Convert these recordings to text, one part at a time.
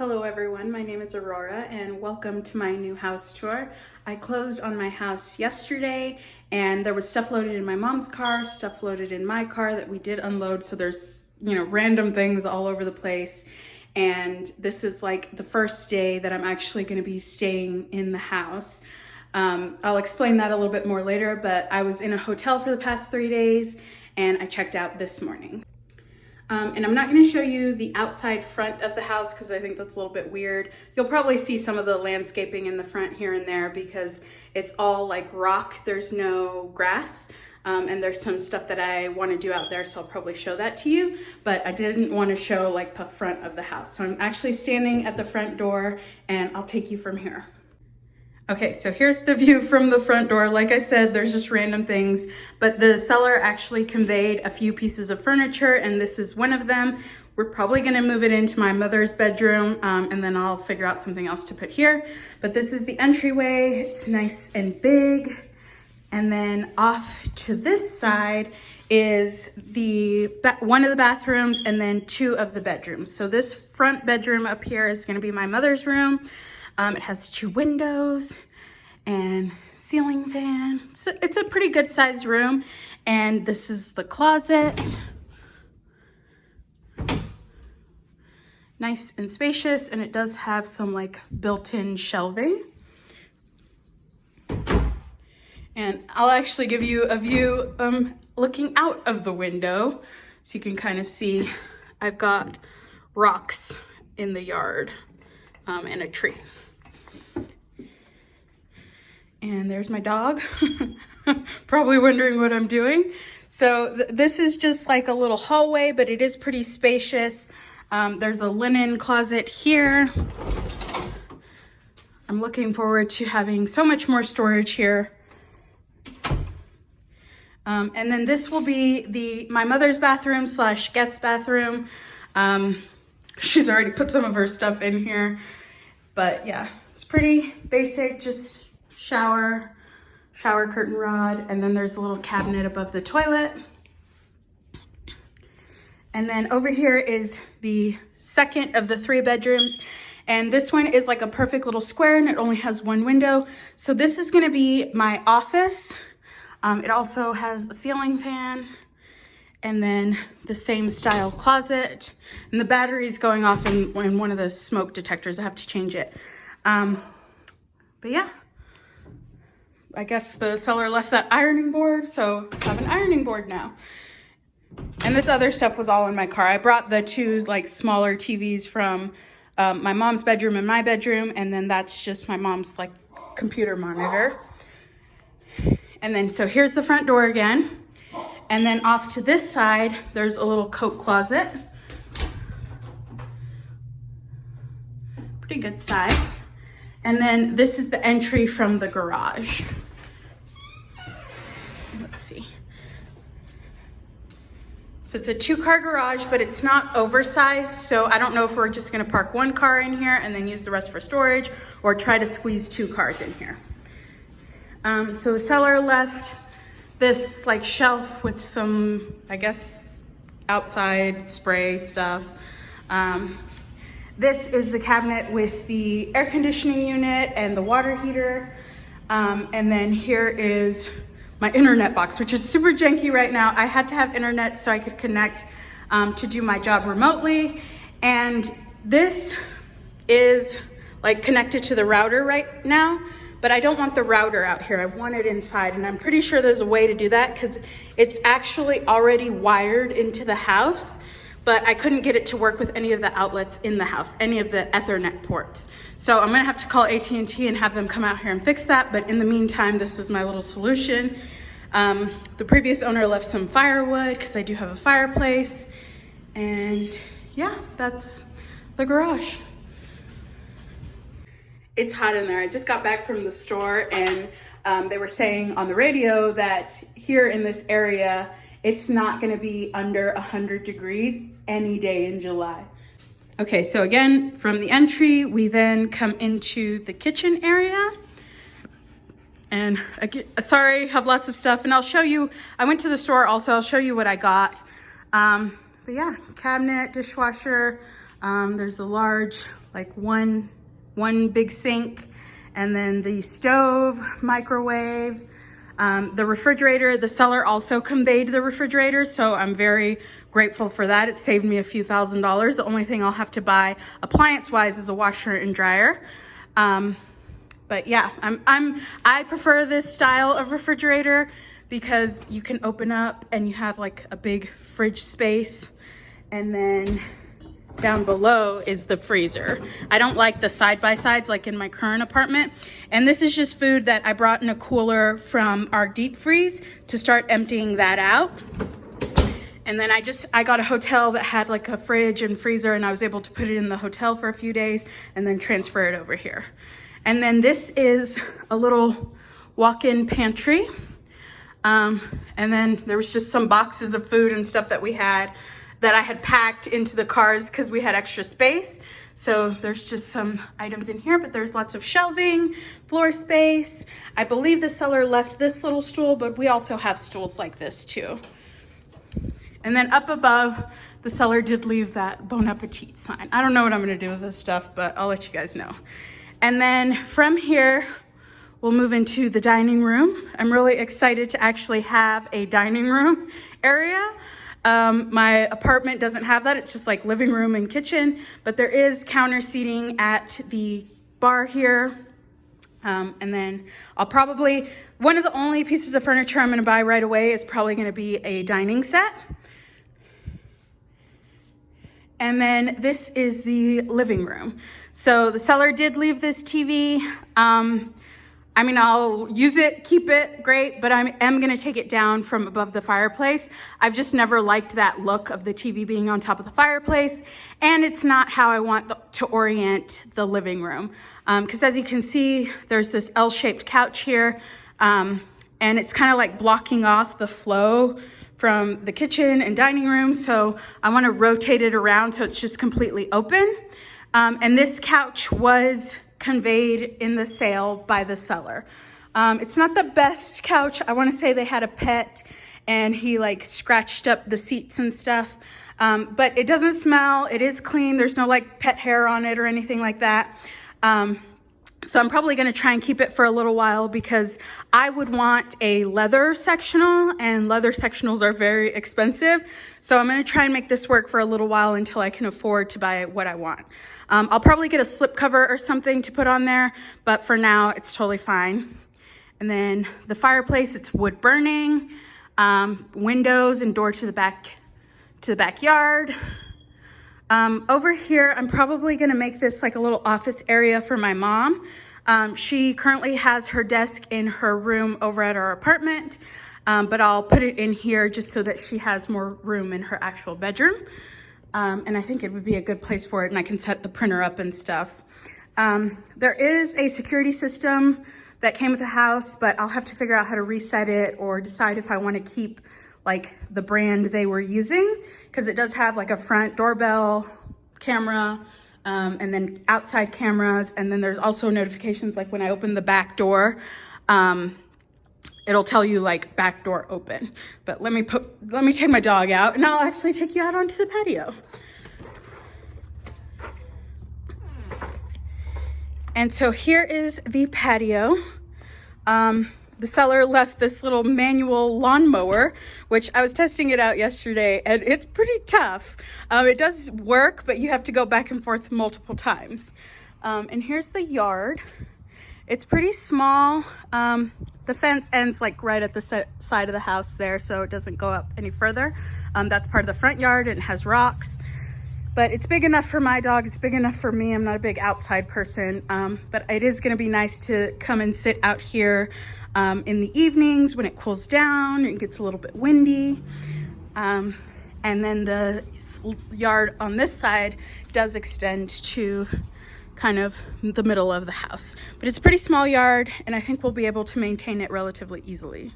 Hello everyone, my name is Aurora and welcome to my new house tour. I closed on my house yesterday and there was stuff loaded in my mom's car, stuff loaded in my car that we did unload, so there's, random things all over the place. And this is like the first day that I'm actually going to be staying in the house. I'll explain that a little bit more later, but I was in a hotel for the past 3 days and I checked out this morning. And I'm not going to show you the outside front of the house because I think that's a little bit weird. You'll probably see some of the landscaping in the front here and there because it's all like rock. There's no grass. And there's some stuff that I want to do out there, so I'll probably show that to you. But I didn't want to show like the front of the house. So I'm actually standing at the front door and I'll take you from here. Okay, so here's the view from the front door. Like I said, there's just random things, but the seller actually conveyed a few pieces of furniture and this is one of them. We're probably gonna move it into my mother's bedroom and then I'll figure out something else to put here. But this is the entryway. It's nice and big. And then off to this side is one of the bathrooms and then two of the bedrooms. So this front bedroom up here is gonna be my mother's room. It has 2 windows and ceiling fan. It's a pretty good sized room. And this is the closet. Nice and spacious, and it does have some like built-in shelving. And I'll actually give you a view looking out of the window so you can kind of see I've got rocks in the yard and a tree. And there's my dog, probably wondering what I'm doing. So this is just like a little hallway, but it is pretty spacious. There's a linen closet here. I'm looking forward to having so much more storage here. And then this will be my mother's bathroom / guest bathroom. She's already put some of her stuff in here, but yeah, it's pretty basic, just shower curtain rod, and then there's a little cabinet above the toilet. And then over here is the second of the 3 bedrooms, and this one is like a perfect little square and it only has 1 window. So this is going to be my office. It also has a ceiling fan and then the same style closet, and the battery is going off in one of the smoke detectors. I have to change it. But yeah, I guess the seller left that ironing board, so I have an ironing board now. And this other stuff was all in my car. I brought the 2 like smaller TVs from my mom's bedroom and my bedroom, and then that's just my mom's like computer monitor. And then so here's the front door again. And then off to this side, there's a little coat closet. Pretty good size. And then this is the entry from the garage. Let's see. So it's a 2-car garage, but it's not oversized. So I don't know if we're just gonna park 1 car in here and then use the rest for storage, or try to squeeze 2 cars in here. So the seller left this like shelf with some, I guess, outside spray stuff. This is the cabinet with the air conditioning unit and the water heater. And then here is my internet box, which is super janky right now. I had to have internet so I could connect to do my job remotely. And this is like connected to the router right now, but I don't want the router out here. I want it inside, and I'm pretty sure there's a way to do that because it's actually already wired into the house, but I couldn't get it to work with any of the outlets in the house, any of the Ethernet ports. So I'm gonna have to call AT&T and have them come out here and fix that. But in the meantime, this is my little solution. The previous owner left some firewood because I do have a fireplace. And yeah, that's the garage. It's hot in there. I just got back from the store and they were saying on the radio that here in this area, it's not gonna be under 100 degrees any day in July. Okay, so again, from the entry, we then come into the kitchen area. And again, sorry, have lots of stuff, and I'll show you, I went to the store also, I'll show you what I got. But yeah, cabinet, dishwasher, There's a large, like one big sink, and then the stove, microwave, the refrigerator. The seller also conveyed the refrigerator, so I'm very grateful for that. It saved me a few $1,000s. The only thing I'll have to buy appliance-wise is a washer and dryer. But yeah, I prefer this style of refrigerator because you can open up and you have like a big fridge space, and then down below is the freezer. I don't like the side-by-sides like in my current apartment. And this is just food that I brought in a cooler from our deep freeze to start emptying that out. And then I got a hotel that had like a fridge and freezer, and I was able to put it in the hotel for a few days and then transfer it over here. And then this is a little walk-in pantry. And then there was just some boxes of food and stuff that we had that I had packed into the cars because we had extra space. So there's just some items in here, but there's lots of shelving, floor space. I believe the seller left this little stool, but we also have stools like this too. And then up above, the seller did leave that Bon Appetit sign. I don't know what I'm gonna do with this stuff, but I'll let you guys know. And then from here, we'll move into the dining room. I'm really excited to actually have a dining room area. My apartment doesn't have that. It's just like living room and kitchen, but there is counter seating at the bar here. And then one of the only pieces of furniture I'm gonna buy right away is probably gonna be a dining set. And then this is the living room. So the seller did leave this TV. I mean, I'll use it, keep it, great, but I am gonna take it down from above the fireplace. I've just never liked that look of the TV being on top of the fireplace, and it's not how I want to orient the living room. Because as you can see, there's this L-shaped couch here, and it's kind of like blocking off the flow from the kitchen and dining room, so I wanna rotate it around so it's just completely open. And this couch was conveyed in the sale by the seller. It's not the best couch. I want to say they had a pet and he like scratched up the seats and stuff. But it doesn't smell. It is clean. There's no like pet hair on it or anything like that. So I'm probably going to try and keep it for a little while because I would want a leather sectional, and leather sectionals are very expensive. So I'm going to try and make this work for a little while until I can afford to buy what I want. I'll probably get a slip cover or something to put on there, but for now it's totally fine. And then the fireplace, it's wood burning, windows and door to the backyard. Over here, I'm probably gonna make this like a little office area for my mom. She currently has her desk in her room over at our apartment, but I'll put it in here just so that she has more room in her actual bedroom. And I think it would be a good place for it, and I can set the printer up and stuff. There is a security system that came with the house, but I'll have to figure out how to reset it or decide if I want to keep like the brand they were using, because it does have like a front doorbell camera, and then outside cameras, and then there's also notifications like when I open the back door, it'll tell you like back door open. But let me take my dog out and I'll actually take you out onto the patio. And so here is the patio. The seller left this little manual lawnmower, which I was testing it out yesterday, and it's pretty tough. It does work, but you have to go back and forth multiple times. And here's the yard. It's pretty small. The fence ends like right at the side of the house there, so it doesn't go up any further. That's part of the front yard, and it has rocks. But it's big enough for my dog. It's big enough for me. I'm not a big outside person. But it is gonna be nice to come and sit out here in the evenings when it cools down and gets a little bit windy. And then the yard on this side does extend to kind of the middle of the house. But it's a pretty small yard, and I think we'll be able to maintain it relatively easily.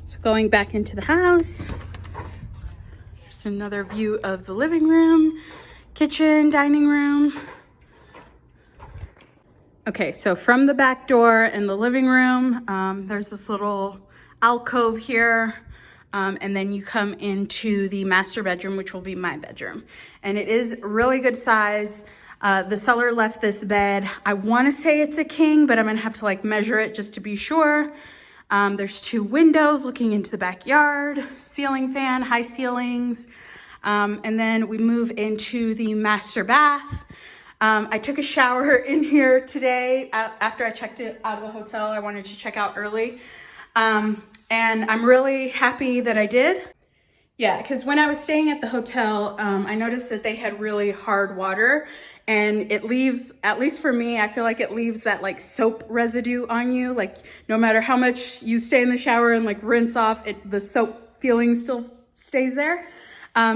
So going back into the house, there's another view of the living room, kitchen, dining room. Okay, so from the back door in the living room, there's this little alcove here. and then you come into the master bedroom, which will be my bedroom. And it is really good size. The seller left this bed. I want to say it's a king, but I'm gonna have to like measure it just to be sure. There's 2 windows looking into the backyard, ceiling fan, high ceilings. And then we move into the master bath. I took a shower in here today after I checked it out of the hotel. I wanted to check out early. And I'm really happy that I did. Yeah, because when I was staying at the hotel, I noticed that they had really hard water, and it leaves, at least for me, I feel like it leaves that like soap residue on you. Like no matter how much you stay in the shower and like rinse off, the soap feeling still stays there.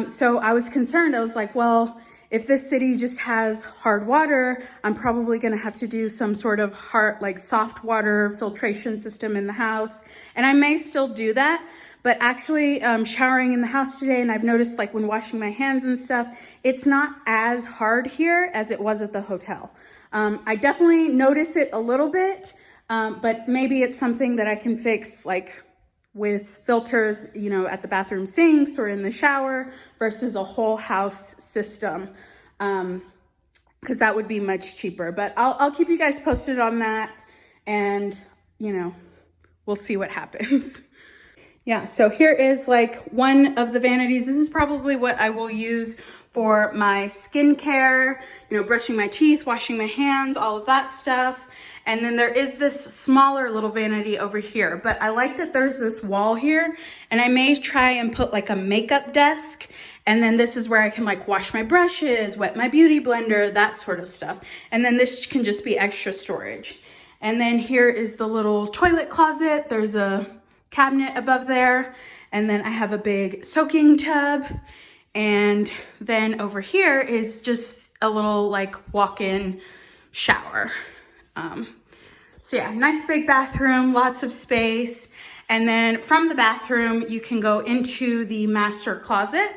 So I was concerned. I was like, well, if this city just has hard water, I'm probably gonna have to do some sort of like soft water filtration system in the house. And I may still do that, but actually showering in the house today, and I've noticed like when washing my hands and stuff, it's not as hard here as it was at the hotel. I definitely notice it a little bit, but maybe it's something that I can fix like with filters, you know, at the bathroom sinks or in the shower versus a whole house system, because that would be much cheaper. But I'll keep you guys posted on that, and you know, we'll see what happens. Yeah, so here is like one of the vanities. This is probably what I will use for my skincare, you know, brushing my teeth, washing my hands, all of that stuff. And then there is this smaller little vanity over here, but I like that there's this wall here, and I may try and put like a makeup desk. And then this is where I can like wash my brushes, wet my beauty blender, that sort of stuff. And then this can just be extra storage. And then here is the little toilet closet. There's a cabinet above there. And then I have a big soaking tub. And then over here is just a little like walk-in shower. So yeah, nice big bathroom, lots of space. And then from the bathroom, you can go into the master closet.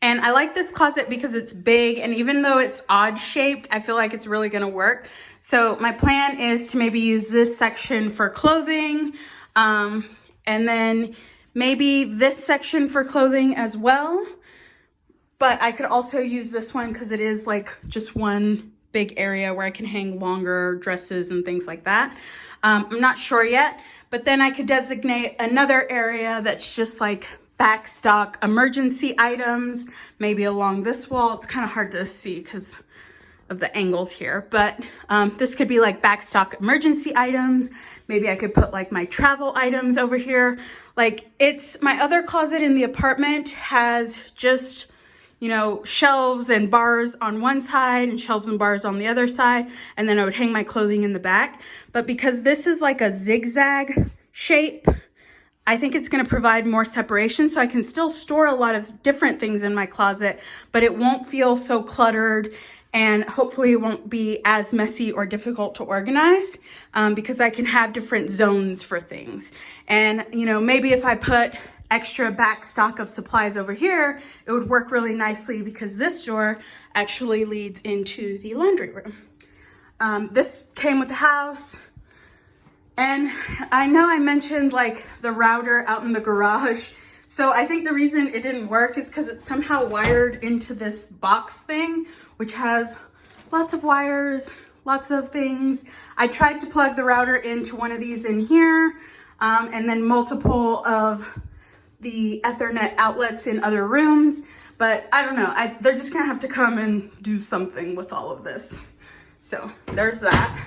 And I like this closet because it's big, and even though it's odd shaped, I feel like it's really gonna work. So my plan is to maybe use this section for clothing, and then maybe this section for clothing as well. But I could also use this one because it is like just one big area where I can hang longer dresses and things like that. I'm not sure yet, but then I could designate another area that's just like backstock emergency items, maybe along this wall. It's kind of hard to see because of the angles here, but this could be like backstock emergency items. Maybe I could put like my travel items over here. Like it's, my other closet in the apartment has just, you know, shelves and bars on one side and shelves and bars on the other side. And then I would hang my clothing in the back. But because this is like a zigzag shape, I think it's going to provide more separation, so I can still store a lot of different things in my closet, but it won't feel so cluttered, and hopefully it won't be as messy or difficult to organize, because I can have different zones for things. And, you know, maybe if I put extra back stock of supplies over here, it would work really nicely because this door actually leads into the laundry room. This came with the house. And I know I mentioned like the router out in the garage. So I think the reason it didn't work is because it's somehow wired into this box thing, which has lots of wires, lots of things. I tried to plug the router into one of these in here, and then multiple of the Ethernet outlets in other rooms, but I don't know. They're just gonna have to come and do something with all of this. So there's that.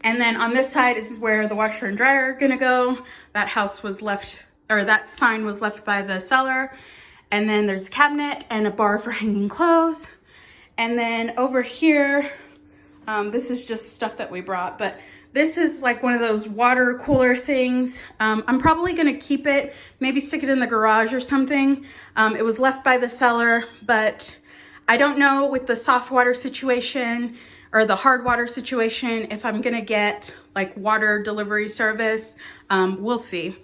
And then on this side is where the washer and dryer are gonna go. That house was left, or that sign was left by the seller. And then there's a cabinet and a bar for hanging clothes. And then over here, this is just stuff that we brought, but this is like one of those water cooler things. I'm probably gonna keep it, maybe stick it in the garage or something. It was left by the seller, but I don't know with the soft water situation or the hard water situation if I'm gonna get like water delivery service. We'll see.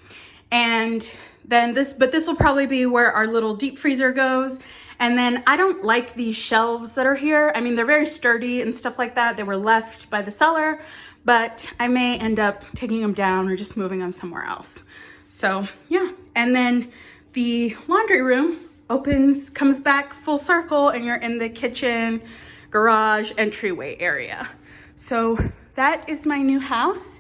And then this will probably be where our little deep freezer goes. And then I don't like these shelves that are here. I mean, they're very sturdy and stuff like that. They were left by the seller, but I may end up taking them down or just moving them somewhere else. So yeah, and then the laundry room comes back full circle, and you're in the kitchen, garage, entryway area. So that is my new house.